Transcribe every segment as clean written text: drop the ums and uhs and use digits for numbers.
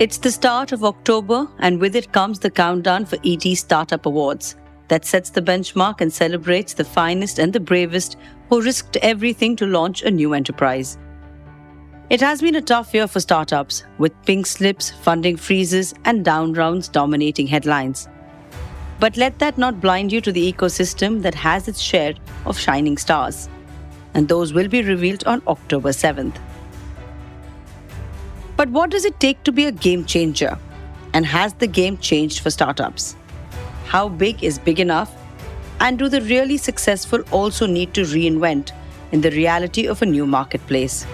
It's the start of October, and with it comes the countdown for ET Startup Awards that sets the benchmark and celebrates the finest and the bravest who risked everything to launch a new enterprise. It has been a tough year for startups, with pink slips, funding freezes, and down rounds dominating headlines. But let that not blind you to the ecosystem that has its share of shining stars. And those will be revealed on October 7th. But what does it take to be a game changer? And has the game changed for startups? How big is big enough? And do the really successful also need to reinvent in the reality of a new marketplace?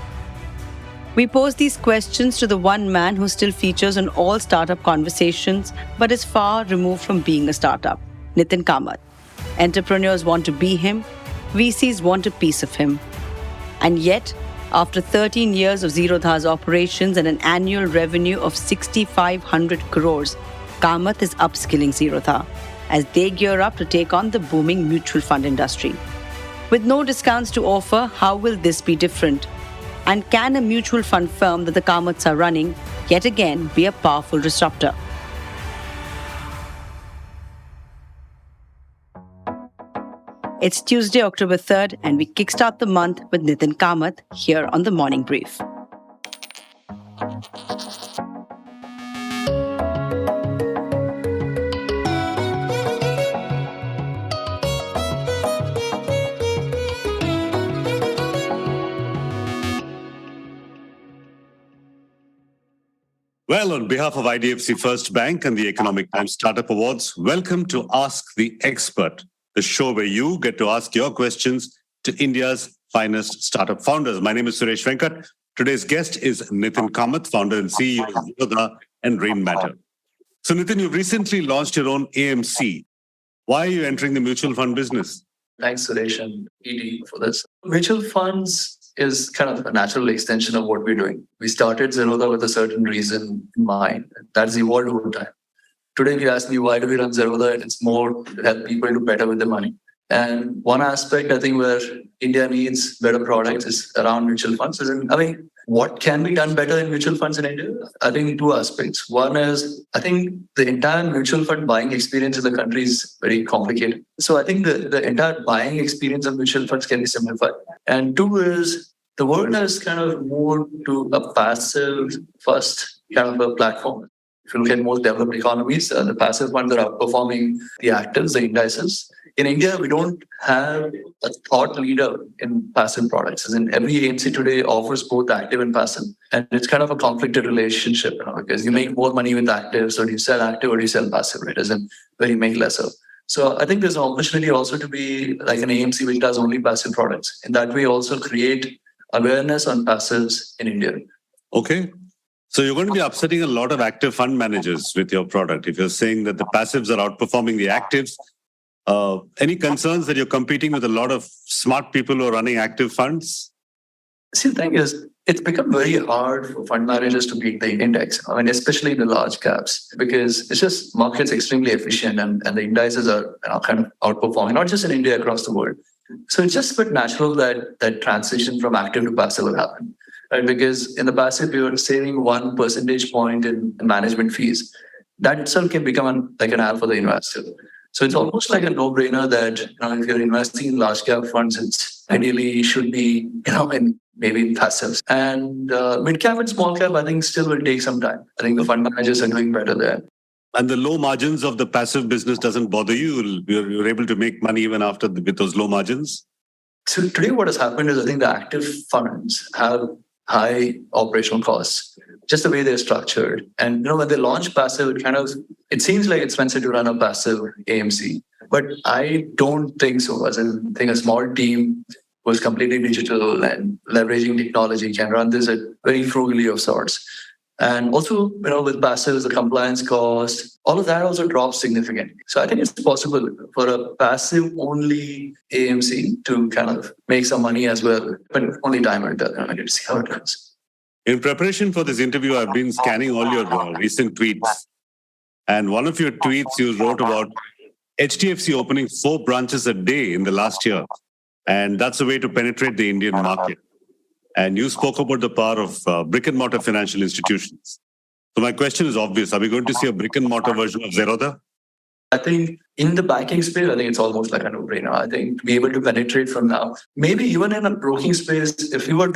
We pose these questions to the one man who still features on all startup conversations but is far removed from being a startup, Nithin Kamath. Entrepreneurs want to be him, VCs want a piece of him. And yet, after 13 years of Zerodha's operations and an annual revenue of 6,500 crores, Kamath is upskilling Zerodha as they gear up to take on the booming mutual fund industry. With no discounts to offer, how will this be different? And can a mutual fund firm that the Kamaths are running yet again be a powerful disruptor? It's Tuesday, October 3rd, and we kickstart the month with Nithin Kamath here on The Morning Brief. Well, on behalf of IDFC First Bank and the Economic Times Startup Awards, welcome to Ask the Expert, the show where you get to ask your questions to India's finest startup founders. My name is Suresh Venkat. Today's guest is Nithin Kamath, founder and CEO of Zerodha and Rain Matter. So Nithin, you've recently launched your own AMC. Why are you entering the mutual fund business? Thanks, Suresh and ED, for this. Mutual funds is kind of a natural extension of what we're doing. We started Zerodha with a certain reason in mind. That's evolved over time. Today, if you ask me why do we run Zerodha, it's more to help people do better with their money. And one aspect I think where India needs better products is around mutual funds. What can be done better in mutual funds in India? I think two aspects. One is, I think the entire mutual fund buying experience in the country is very complicated. So I think the entire buying experience of mutual funds can be simplified. And two is, the world has kind of moved to a passive first kind of a platform. If you look at most developed economies, the passive funds are outperforming the actives, the indices. In India, we don't have a thought leader in passive products. As in every AMC today offers both active and passive. And it's kind of a conflicted relationship, because you make more money with active, so do you sell active or do you sell passive, right? As in where you make lesser. So I think there's an opportunity also to be like an AMC which does only passive products. In that way, also create awareness on passives in India. Okay. So you're going to be upsetting a lot of active fund managers with your product. If you're saying that the passives are outperforming the actives, any concerns that you're competing with a lot of smart people who are running active funds? See, the thing is, it's become very hard for fund managers to beat the index. Especially the large caps, because it's just markets extremely efficient and the indices are kind of outperforming, not just in India, across the world. So it's just a bit natural that transition from active to passive will happen. Right? Because in the passive, you're saving 1 percentage point in management fees. That itself can become like an alpha for the investor. So it's almost like a no-brainer that if you're investing in large cap funds, it's ideally should be in maybe passives. And mid cap and small cap, I think still will take some time. I think the fund managers are doing better there. And the low margins of the passive business doesn't bother you? You're able to make money even after with those low margins? So today what has happened is I think the active funds have high operational costs, just the way they're structured. And when they launch passive, it seems like expensive to run a passive AMC. But I don't think so. As in, I think a small team was completely digital and leveraging technology can run this at very frugally of sorts. And also, with passives, the compliance cost, all of that also drops significantly. So I think it's possible for a passive-only AMC to kind of make some money as well, but only time will tell. I need to see how it goes. In preparation for this interview, I've been scanning all your recent tweets. And one of your tweets you wrote about HDFC opening 4 branches a day in the last year. And that's a way to penetrate the Indian market. And you spoke about the power of brick and mortar financial institutions. So my question is obvious. Are we going to see a brick and mortar version of Zerodha? I think in the banking space, I think it's almost like a no-brainer. I think to be able to penetrate from now, maybe even in a broking space, if we had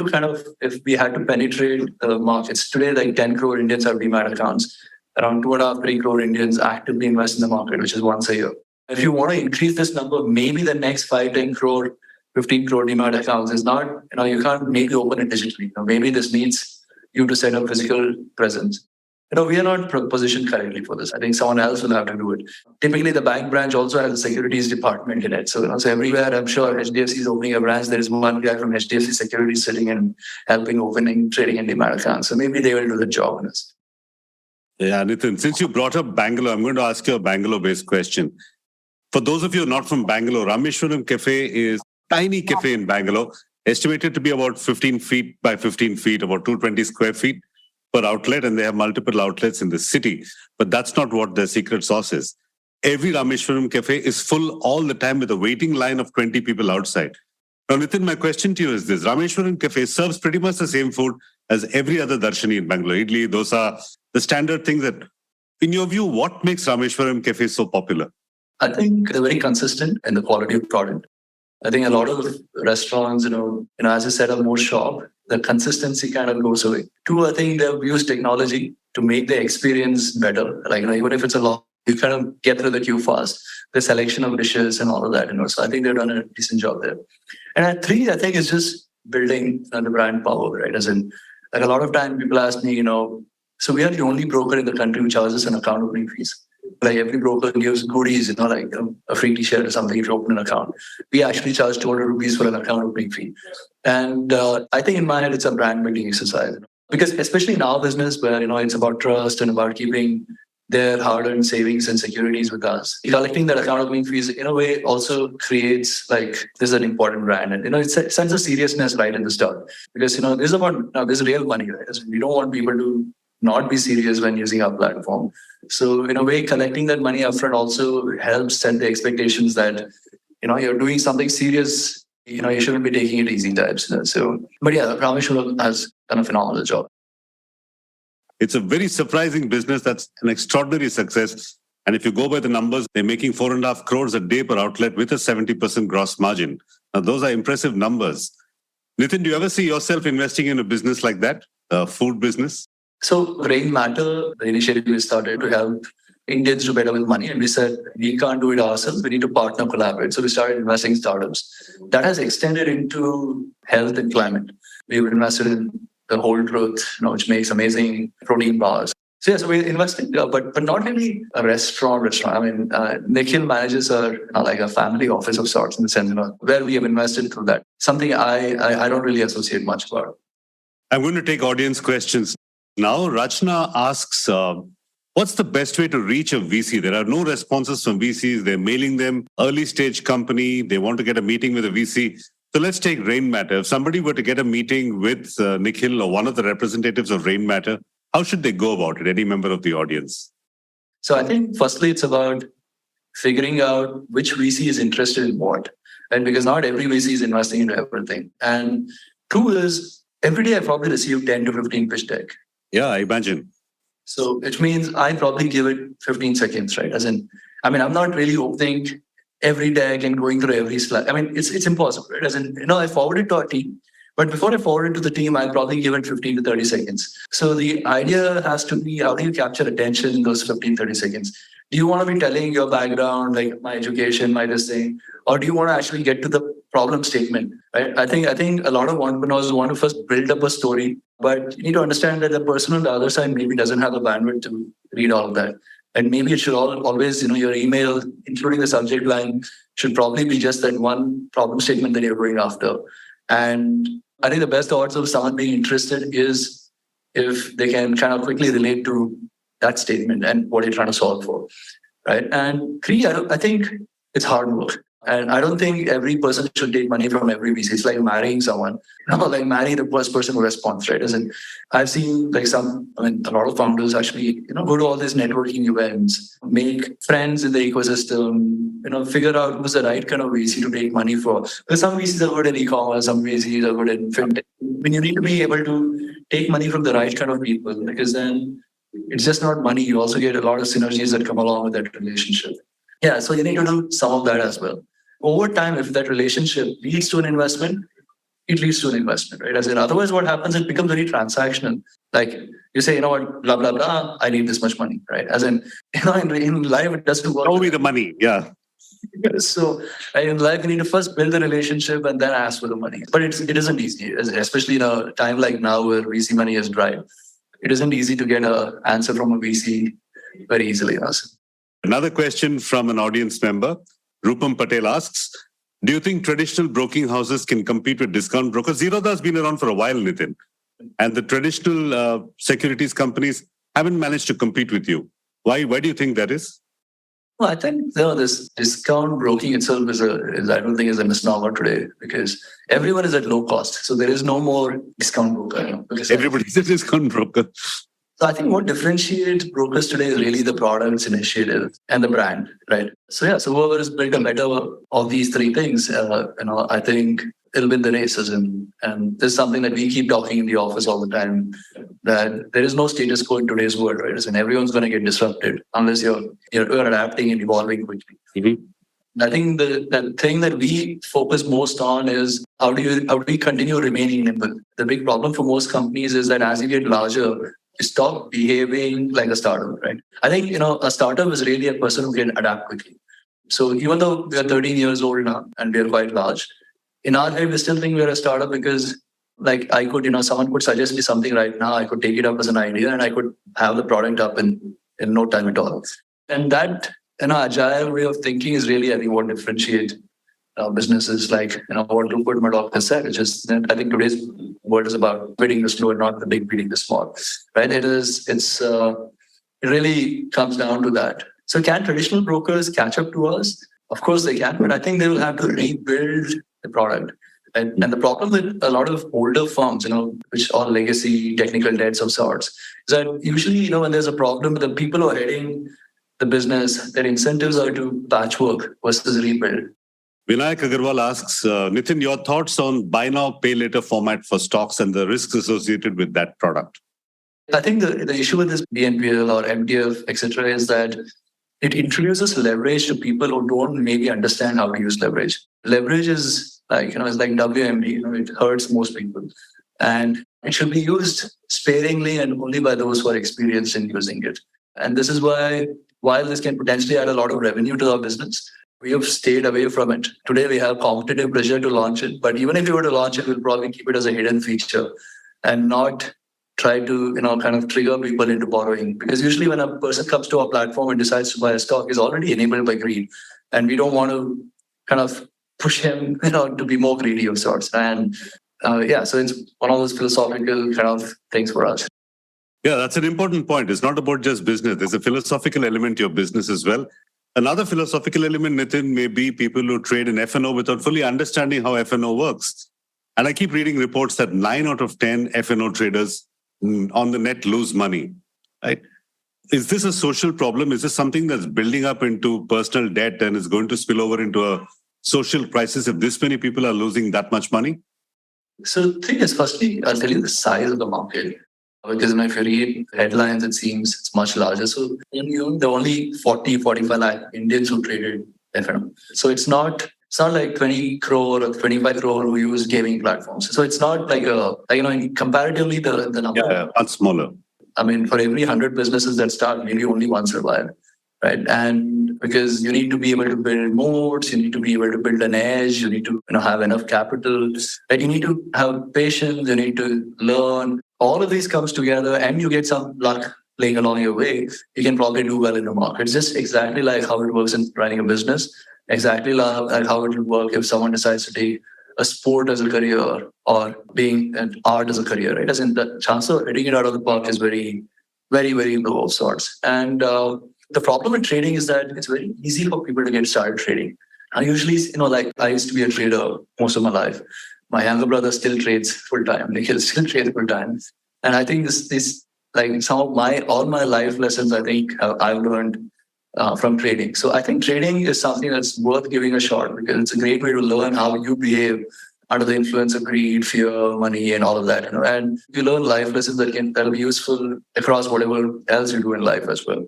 to penetrate the markets today, like 10 crore Indians have demat accounts, around 2.5, 3 crore Indians actively invest in the market, which is once a year. If you want to increase this number, maybe the next 5, 10 crore, 15 crore demat accounts is not, you can't maybe open it digitally. Maybe this needs you to set up physical presence. We are not positioned correctly for this. I think someone else will have to do it. Typically, the bank branch also has a securities department in it. So, so everywhere, I'm sure HDFC is opening a branch. There is one guy from HDFC Securities sitting and helping opening, trading and demat accounts. So maybe they will do the job on this. Yeah, Nithin, since you brought up Bangalore, I'm going to ask you a Bangalore-based question. For those of you not from Bangalore, Rameshwaram Cafe is a tiny cafe in Bangalore, estimated to be about 15 feet by 15 feet, about 220 square feet per outlet, and they have multiple outlets in the city. But that's not what their secret sauce is. Every Rameshwaram Cafe is full all the time with a waiting line of 20 people outside. Now, Nithin, my question to you is this. Rameshwaram Cafe serves pretty much the same food as every other darshini in Bangalore. Idli, dosa, the standard things that, in your view, what makes Rameshwaram Cafe so popular? I think they're very consistent in the quality of product. I think a lot of restaurants, as I said, are more shop. The consistency kind of goes away. 2, I think they've used technology to make the experience better. Like, even if it's a long, you kind of get through the queue fast. The selection of dishes and all of that, So I think they've done a decent job there. And at 3, I think it's just building the brand power, right? As in, like a lot of time people ask me, so we are the only broker in the country who charges an account opening fees. Like every broker gives goodies, like a free t-shirt or something if you open an account. We actually charge 200 rupees for an account opening fee. And I think in my head, it's a brand building exercise. Because especially in our business where, it's about trust and about keeping their hard-earned savings and securities with us. Collecting that account opening fees, in a way, also creates this is an important brand. And, it sends a seriousness right in the start. Because, this is real money, right? We don't want people to not be serious when using our platform. So in a way, collecting that money upfront also helps set the expectations that, you're doing something serious, you shouldn't be taking it easy types. But yeah, Rameshwaram has done a phenomenal job. It's a very surprising business that's an extraordinary success. And if you go by the numbers, they're making 4.5 crores a day per outlet with a 70% gross margin. Now, those are impressive numbers. Nithin, do you ever see yourself investing in a business like that, a food business? So Rain Matter, the initiative we started to help Indians do better with money. And we said, we can't do it ourselves. We need to partner, collaborate. So we started investing in startups. That has extended into health and climate. We've invested in the Whole Truth, which makes amazing protein bars. So yes, we're investing, but not really a restaurant. I mean, Nikhil manages like a family office of sorts in the sense, where we have invested through that. Something I don't really associate much about. I'm going to take audience questions. Now, Rachna asks, what's the best way to reach a VC? There are no responses from VCs. They're mailing them, early stage company. They want to get a meeting with a VC. So let's take Rain Matter. If somebody were to get a meeting with Nikhil or one of the representatives of Rain Matter, how should they go about it? Any member of the audience? So I think firstly, it's about figuring out which VC is interested in what. And because not every VC is investing into everything. And 2 is, every day I probably receive 10 to 15 pitch deck. Yeah, I imagine. So it means I probably give it 15 seconds, right? I'm not really opening every deck and going through every slide. It's impossible, right? I forward it to our team. But before I forward it to the team, I'll probably give it 15 to 30 seconds. So the idea has to be, how do you capture attention in those 15, 30 seconds? Do you want to be telling your background, like my education, my this thing? Or do you want to actually get to the problem statement, right? I think a lot of entrepreneurs want to first build up a story, but you need to understand that the person on the other side maybe doesn't have the bandwidth to read all of that. And maybe it should always, your email, including the subject line, should probably be just that one problem statement that you're going after. And I think the best odds of someone being interested is if they can kind of quickly relate to that statement and what you're trying to solve for, right? And 3, I think it's hard work. And I don't think every person should take money from every VC. It's like marrying someone, like marry the first person who responds, right? I've seen a lot of founders actually, go to all these networking events, make friends in the ecosystem, figure out who's the right kind of VC to take money for. Because some VCs are good in e-commerce, some VCs are good in fintech. You need to be able to take money from the right kind of people, because then it's just not money. You also get a lot of synergies that come along with that relationship. Yeah, so you need to do some of that as well. Over time, if that relationship leads to an investment, it leads to an investment, right? As in, otherwise, what happens, it becomes very transactional. Like you say, you know what, blah, blah, blah, I need this much money, right? As in, in life, it doesn't work. Show me the money. Yeah. So in life, you need to first build the relationship and then ask for the money. But it isn't easy, especially in a time like now where VC money is dry. It isn't easy to get an answer from a VC very easily. Another question from an audience member, Rupam Patel asks, do you think traditional broking houses can compete with discount brokers? Zerodha has been around for a while, Nithin. And the traditional securities companies haven't managed to compete with you. Why do you think that is? Well, I think this discount broking itself I don't think is a misnomer today, because everyone is at low cost. So there is no more discount broker. Because everybody's a discount broker. So I think what differentiates brokers today is really the products, initiative, and the brand, right? So whoever has built a better of these three things, I think it'll win the races. And this is something that we keep talking in the office all the time, that there is no status quo in today's world, right? And everyone's going to get disrupted unless you're adapting and evolving quickly. Mm-hmm. I think the thing that we focus most on is how do we continue remaining nimble? The big problem for most companies is that as you get larger, you stop behaving like a startup, right? I think, a startup is really a person who can adapt quickly. So even though we are 13 years old now and we are quite large, in our head, we still think we're a startup because I could, someone could suggest me something right now. I could take it up as an idea and I could have the product up in no time at all. And that, agile way of thinking is really, I think, what differentiates businesses like, what Rupert Murdoch has said, which is that I think today's world is about beating the slow and not the big beating the small, right? It really comes down to that. So can traditional brokers catch up to us? Of course they can, but I think they will have to rebuild the product. And the problem with a lot of older firms, which are legacy technical debts of sorts, is that usually, when there's a problem, the people who are heading the business, their incentives are to patchwork versus rebuild. Vinayak Agarwal asks, Nithin, your thoughts on buy now, pay later format for stocks and the risks associated with that product? I think the issue with this BNPL or MTF, etc., is that it introduces leverage to people who don't maybe understand how to use leverage. Leverage is it's like WMD, it hurts most people. And it should be used sparingly and only by those who are experienced in using it. And this is why, while this can potentially add a lot of revenue to our business, we have stayed away from it. Today, we have competitive pressure to launch it. But even if we were to launch it, we'll probably keep it as a hidden feature and not try to, kind of trigger people into borrowing. Because usually when a person comes to our platform and decides to buy a stock, he's already enabled by greed. And we don't want to kind of push him, to be more greedy of sorts. And so it's one of those philosophical kind of things for us. Yeah, that's an important point. It's not about just business. There's a philosophical element to your business as well. Another philosophical element, Nithin, may be people who trade in F&O without fully understanding how F&O works. And I keep reading reports that 9 out of 10 F&O traders on the net lose money, right? Is this a social problem? Is this something that's building up into personal debt and is going to spill over into a social crisis if this many people are losing that much money? So the thing is, firstly, I'll tell you the size of the market. Because if you read headlines, it seems it's much larger. So there are only 40-45 lakh Indians who traded F&O. So it's not like 20 crore or 25 crore who use gaming platforms. So it's not like comparatively the number. Yeah, much smaller. I mean, for every 100 businesses that start, maybe only one survive, right? And because you need to be able to build moats, you need to be able to build an edge, you need to have enough capital, right? You need to have patience, you need to learn. All of these comes together and you get some luck playing along your way. You can probably do well in the market. It's just exactly like how it works in running a business. Exactly like how it will work if someone decides to take a sport as a career or being an art as a career, right? As in the chance of hitting it out of the park is very, very, very low of sorts. And the problem with trading is that it's very easy for people to get started trading. I usually, I used to be a trader most of my life. My younger brother still trades full time. He'll still trade full time. And I think this some of all my life lessons, I think I've learned from trading. So I think trading is something that's worth giving a shot because it's a great way to learn how you behave under the influence of greed, fear, money, and all of that. And you learn life lessons that'll be useful across whatever else you do in life as well.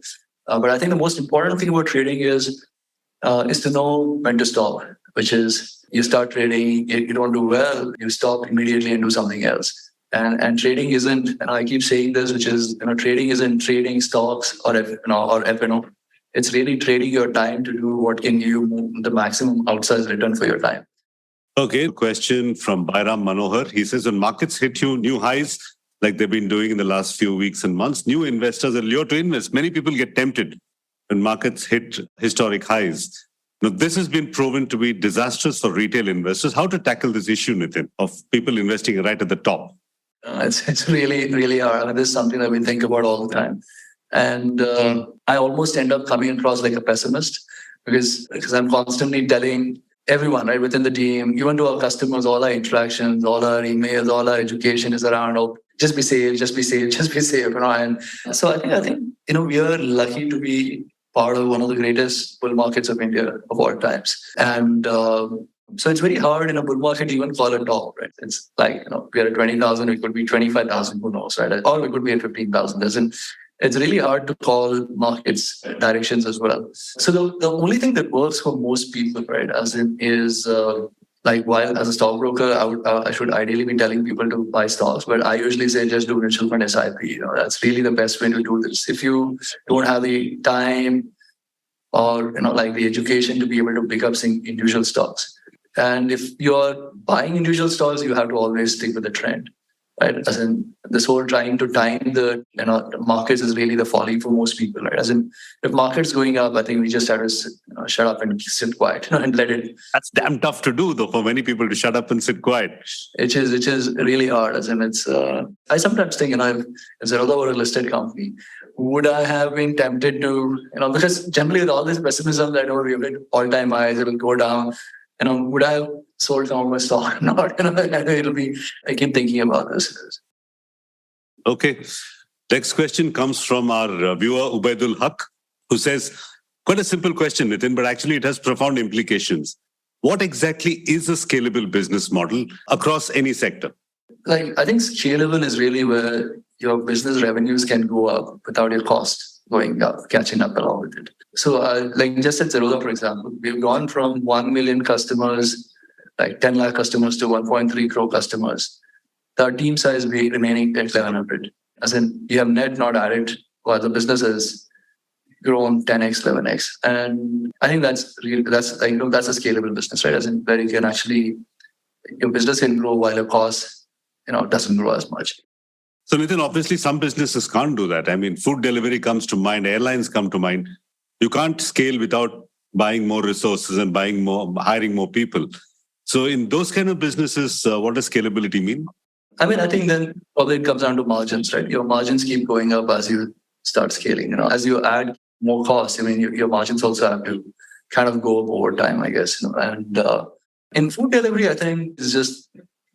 But I think the most important thing about trading is to know when to stop, which is you start trading, you don't do well, you stop immediately and do something else. And trading isn't, and I keep saying this, which is, trading isn't trading stocks or F&O. It's really trading your time to do what can give you the maximum outsized return for your time. Okay, question from Bairam Manohar. He says, when markets hit you new highs, like they've been doing in the last few weeks and months, new investors are lured to invest. Many people get tempted when markets hit historic highs. Now, this has been proven to be disastrous for retail investors. How to tackle this issue, Nithin, of people investing right at the top? It's really, really hard. I mean, this is something that we think about all the time. And I almost end up coming across like a pessimist because I'm constantly telling everyone, right, within the team, even to our customers, all our interactions, all our emails, all our education is around, oh, just be safe, just be safe, just be safe. And so I think we are lucky to be part of one of the greatest bull markets of India of all times. And so it's very hard in a bull market to even call a top, right? It's like, we are at 20,000, it could be 25,000, who knows, right? Or it could be at 15,000. It's really hard to call markets directions as well. So the only thing that works for most people, right, is while as a stockbroker, I should ideally be telling people to buy stocks, but I usually say just do mutual fund SIP. That's really the best way to do this. If you don't have the time or the education to be able to pick up individual stocks, and if you're buying individual stocks, you have to always stick with the trend. Right? As in this whole trying to time the markets is really the folly for most people. Right? As in if market's going up, I think we just have to shut up and sit quiet and let it. That's damn tough to do, though, for many people to shut up and sit quiet. It is really hard. As in it's. I sometimes think, if Zerodha were a listed company, would I have been tempted to, because generally with all this pessimism that we've hit all-time highs, it will go down. Would I have sold some of my stock or not? I keep thinking about this. Okay. Next question comes from our viewer, Ubaidul Haq, who says, quite a simple question, Nithin, but actually it has profound implications. What exactly is a scalable business model across any sector? I think scalable is really where your business revenues can go up without your costs going up, catching up along with it. So just at Zerodha, for example, we've gone from 1 million customers, 10 lakh customers to 1.3 crore customers. The team size remaining at 1,100. As in, you have net not added, while the business has grown 10x, 11x. And I think that's a scalable business, right? As in, where you can actually, your business can grow while your cost, doesn't grow as much. So, Nithin, obviously some businesses can't do that. I mean, food delivery comes to mind, airlines come to mind. You can't scale without buying more resources and hiring more people. So in those kind of businesses, what does scalability mean? I think then probably it comes down to margins, right? Your margins keep going up as you start scaling. As you add more costs, your margins also have to kind of go up over time, I guess. And in food delivery, I think it's just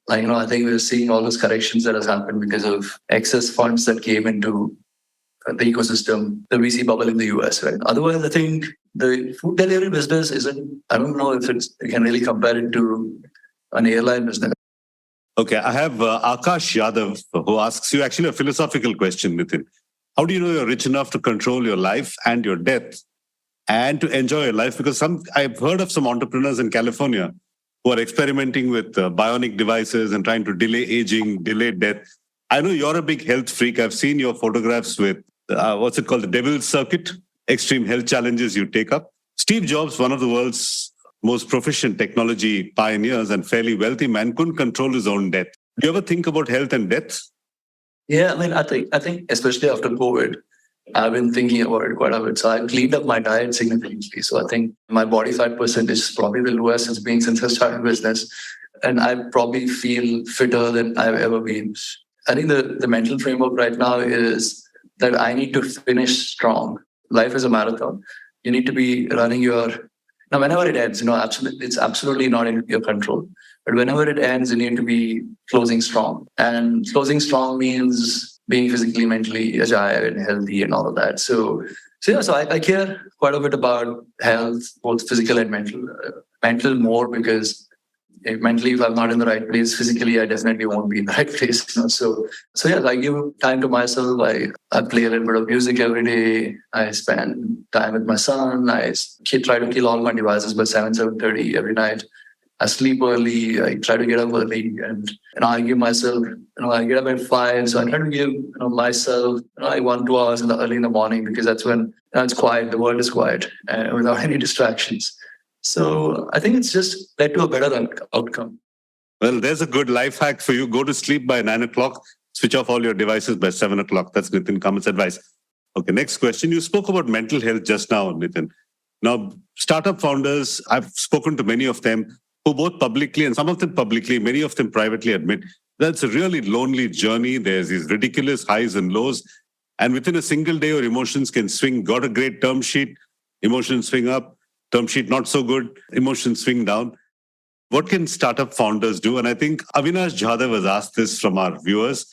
I think we're seeing all those corrections that has happened because of excess funds that came into the ecosystem, the VC bubble in the US, right? Otherwise, I think the food delivery business I don't know if you can really compare it to an airline business. Okay, I have Akash Yadav who asks you actually a philosophical question, Nithin. How do you know you're rich enough to control your life and your death and to enjoy your life? Because I've heard of some entrepreneurs in California who are experimenting with bionic devices and trying to delay aging, delay death. I know you're a big health freak. I've seen your photographs with, what's it called, the Devil's Circuit, extreme health challenges you take up. Steve Jobs, one of the world's most proficient technology pioneers and fairly wealthy man, couldn't control his own death. Do you ever think about health and death? Yeah, I think especially after COVID, I've been thinking about it quite a bit. So I've cleaned up my diet significantly. So I think my body fat percentage is probably the lowest it's been since I started business. And I probably feel fitter than I've ever been. I think the mental framework right now is that I need to finish strong. Life is a marathon. You need to be running now whenever it ends, it's absolutely not in your control. But whenever it ends, you need to be closing strong. And closing strong means being physically, mentally agile and healthy and all of that. So I care quite a bit about health, both physical and mental. Mental more because Mentally, if I'm not in the right place, physically, I definitely won't be in the right place. So yeah, I give time to myself. I play a little bit of music every day. I spend time with my son. Try to kill all my devices by 7:30 every night. I sleep early. I try to get up early, and I give myself. I get up at 5, so I try to give myself 1-2 hours early in the morning, because that's when it's quiet. The world is quiet without any distractions. So I think it's just led to a better outcome. Well, there's a good life hack for you. Go to sleep by 9 o'clock. Switch off all your devices by 7 o'clock. That's Nithin Kamath's advice. Okay, next question. You spoke about mental health just now, Nithin. Now, startup founders, I've spoken to many of them who both publicly and some of them publicly, many of them privately admit that's a really lonely journey. There's these ridiculous highs and lows. And within a single day, your emotions can swing. Got a great term sheet, emotions swing up. Term sheet not so good, emotions swing down. What can startup founders do? And I think Avinash Jadhav has asked this from our viewers.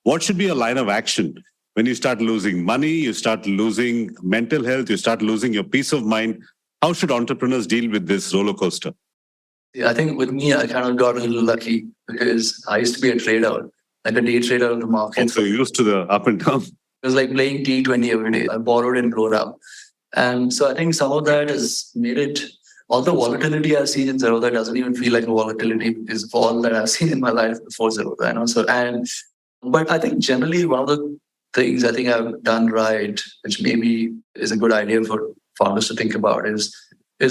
What should be a line of action when you start losing money, you start losing mental health, you start losing your peace of mind? How should entrepreneurs deal with this roller coaster? Yeah, I think with me, I kind of got a little lucky, because I used to be a trader, like a day trader of the market. So you're used to the up and down. It was like playing T20 every day. I borrowed and blown up. And so I think some of that has made it, all the volatility I've seen in Zerodha doesn't even feel like a volatility, because all that I've seen in my life before Zerodha. But I think generally one of the things I think I've done right, which maybe is a good idea for founders to think about, is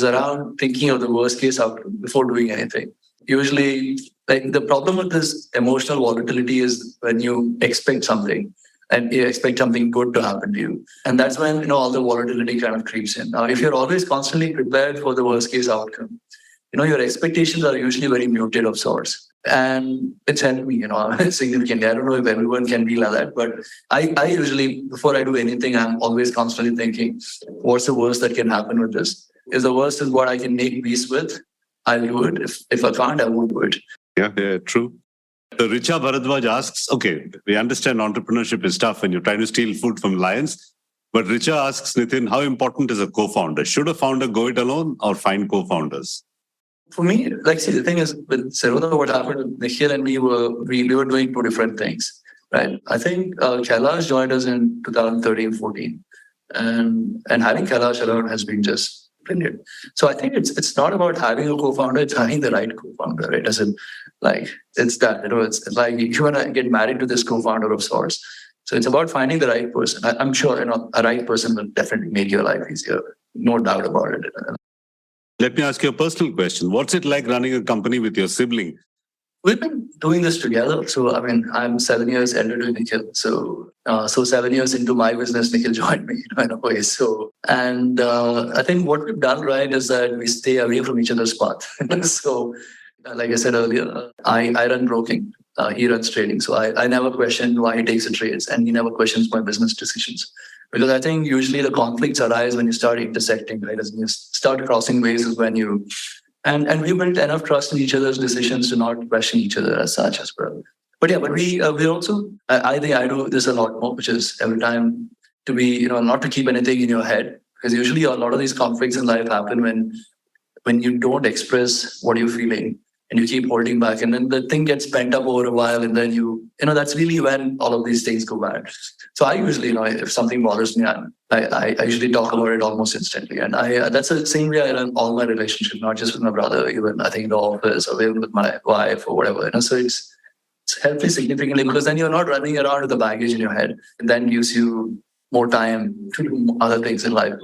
around thinking of the worst case outcome before doing anything. Usually, like, the problem with this emotional volatility is when you expect something and you expect something good to happen to you. And that's when, all the volatility kind of creeps in. Now, if you're always constantly prepared for the worst case outcome, your expectations are usually very muted of sorts. And it's helped me, significantly. I don't know if everyone can be like that, but I usually, before I do anything, I'm always constantly thinking, what's the worst that can happen with this? If the worst is what I can make peace with, I'll do it. If I can't, I won't do it. Yeah, true. So Richa Bharadwaj asks, okay, we understand entrepreneurship is tough and you're trying to steal food from lions. But Richa asks, Nithin, how important is a co-founder? Should a founder go it alone or find co-founders? For me, the thing is, with Zerodha, what happened with Nikhil and me we were doing two different things, right? I think Kailash joined us in 2013-14. And having Kailash around has been just brilliant. So I think it's not about having a co-founder, it's having the right co-founder, right? It's that, it's like you want to get married to this co-founder of sorts. So it's about finding the right person. I'm sure a right person will definitely make your life easier. No doubt about it. Let me ask you a personal question. What's it like running a company with your sibling? We've been doing this together. So, I'm 7 years elder to Nikhil. So 7 years into my business, Nikhil joined me in a way. So, and I think what we've done right is that we stay away from each other's path. So, like I said earlier, I run broking. He runs trading. So I never question why he takes the trades, and he never questions my business decisions. Because I think usually the conflicts arise when you start intersecting, right? As you start crossing ways is when you... And we built enough trust in each other's decisions to not question each other as such as well. But we also... I think I do this a lot more, which is every time to be, not to keep anything in your head. Because usually a lot of these conflicts in life happen when you don't express what you're feeling. And you keep holding back, and then the thing gets pent up over a while, and then that's really when all of these things go bad. So I usually, if something bothers me, I usually talk about it almost instantly. And that's the same way I run all my relationships, not just with my brother, even I think in the office or even with my wife or whatever. So it's helped me significantly, because then you're not running around with the baggage in your head, and then gives you more time to do other things in life.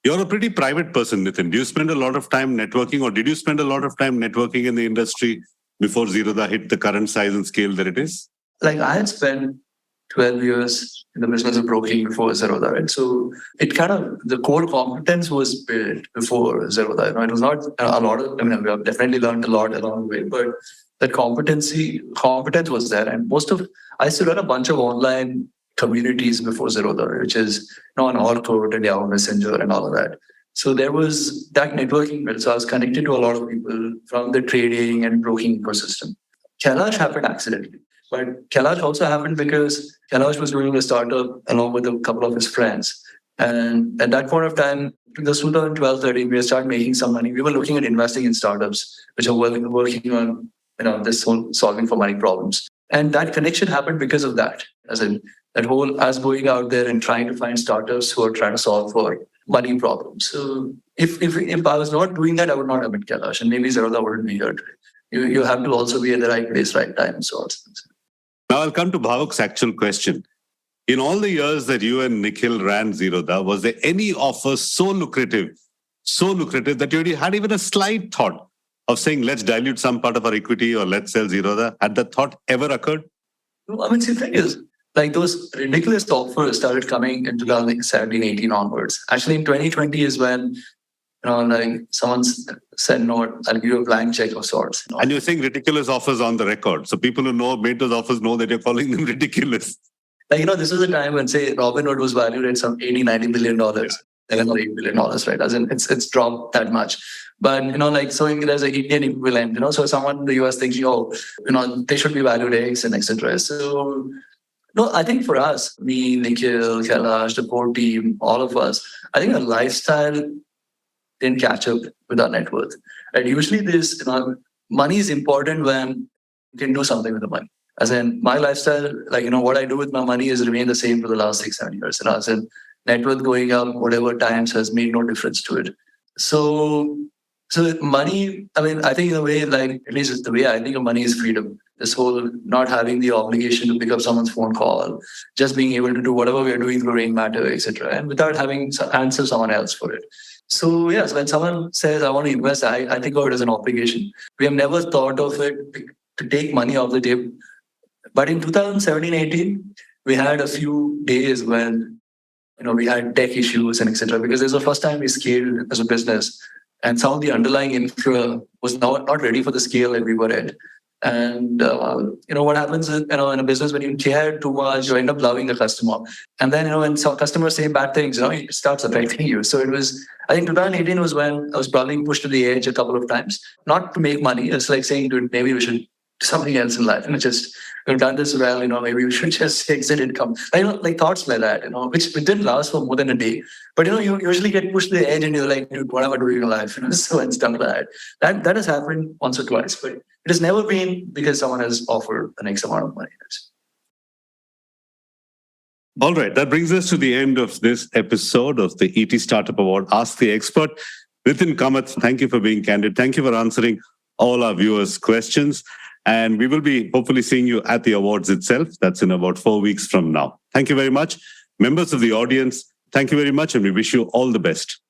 You're a pretty private person, Nithin. Do you spend a lot of time networking, or did you spend a lot of time networking in the industry before Zerodha hit the current size and scale that it is? I had spent 12 years in the business of broking before Zerodha, right? So the core competence was built before Zerodha. It was not a lot of, we have definitely learned a lot along the way, but that competence was there. And I used to run a bunch of online communities before Zerodha, which is on Orkut and Yahoo Messenger and all of that. So there was that networking built. So I was connected to a lot of people from the trading and broking ecosystem. Kailash happened accidentally. But Kailash also happened because Kailash was doing a startup along with a couple of his friends. And at that point of time, this 2012-13, we started making some money. We were looking at investing in startups which are working on this whole solving for money problems. And that connection happened because of that. As in that whole us going out there and trying to find startups who are trying to solve for money problems. So if I was not doing that, I would not have met Kailash, and maybe Zerodha wouldn't be here today. You have to also be at the right place, right time, and so on. Now I'll come to Bhavuk's actual question. In all the years that you and Nikhil ran Zerodha, was there any offer so lucrative that you already had even a slight thought of saying, let's dilute some part of our equity or let's sell Zerodha? Had that thought ever occurred? No, I mean, see, the thing is, like those ridiculous offers started coming in 2017, 18 onwards. Actually, in 2020 is when, like someone said, no, I'll give you a blank check of sorts. And you're saying ridiculous offers on the record. So people who made those offers know that you're calling them ridiculous. Like, this was a time when, say, Robinhood was valued at some $80-90 million. Like not $8 billion, right? As in, it's dropped that much. But, so there's an Indian equivalent, so someone in the US thinking, they should be valued X and etc. So, no, I think for us, me, Nikhil, Kailash, the core team, all of us, I think our lifestyle didn't catch up with our net worth. And usually money is important when you can do something with the money. As in my lifestyle, what I do with my money has remained the same for the last 6-7 years. As in net worth going up, whatever times has made no difference to it. So money, I think in a way, at least it's the way I think of money is freedom. This whole not having the obligation to pick up someone's phone call, just being able to do whatever we are doing through Rain Matter, etc., and without having to answer someone else for it. So yes, when someone says I want to invest, I think of it as an obligation. We have never thought of it to take money off the table. But in 2017-18, we had a few days when we had tech issues and etc. Because this was the first time we scaled as a business, and some of the underlying infra was not ready for the scale that we were at. And what happens is, in a business, when you care too much, you end up loving the customer. And then when some customers say bad things, it starts affecting you. So it was, I think 2018 was when I was probably pushed to the edge a couple of times, not to make money. It's like saying, dude, maybe we should do something else in life. And it's just, we've done this well, maybe we should just exit income. Like thoughts like that, which didn't last for more than a day. But, you usually get pushed to the edge and you're like, dude, what am I doing in your life? So and stuff like that. That has happened once or twice, but it has never been because someone has offered the next amount of money. All right. That brings us to the end of this episode of the ET Startup Award, Ask the Expert. Nithin Kamath, thank you for being candid. Thank you for answering all our viewers' questions. And we will be hopefully seeing you at the awards itself. That's in about 4 weeks from now. Thank you very much. Members of the audience, thank you very much, and we wish you all the best.